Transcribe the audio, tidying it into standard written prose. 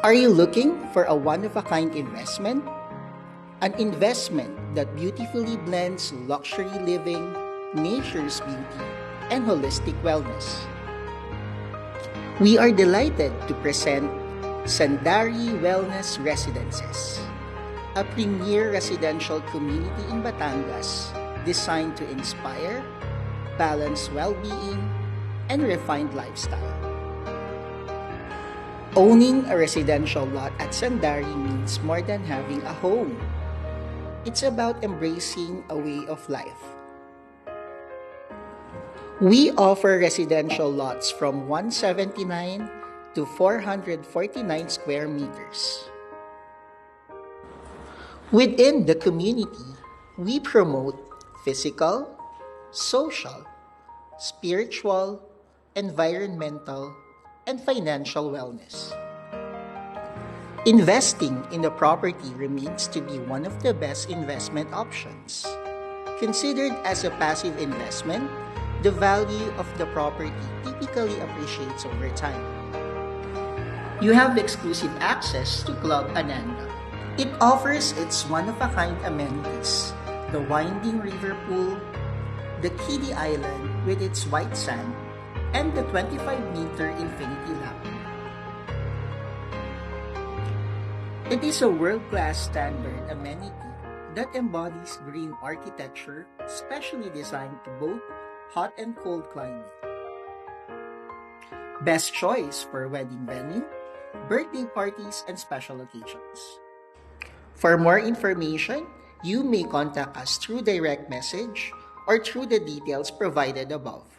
Are you looking for a one-of-a-kind investment? An investment that beautifully blends luxury living, nature's beauty, and holistic wellness. We are delighted to present Sandari Wellness Residences, a premier residential community in Batangas designed to inspire, balance well-being, and refined lifestyle. Owning a residential lot at Sandari means more than having a home. It's about embracing a way of life. We offer residential lots from 179 to 449 square meters. Within the community, we promote physical, social, spiritual, environmental, and financial wellness. Investing in the property remains to be one of the best investment options. Considered as a passive investment, the value of the property typically appreciates over time. You have exclusive access to Club Ananda. It offers its one-of-a-kind amenities, the winding river pool, the kiddie island with its white sand, and the 25-meter infinity lap. It is a world-class standard amenity that embodies green architecture specially designed to both hot and cold climate. Best choice for wedding venue, birthday parties, and special occasions. For more information, you may contact us through direct message or through the details provided above.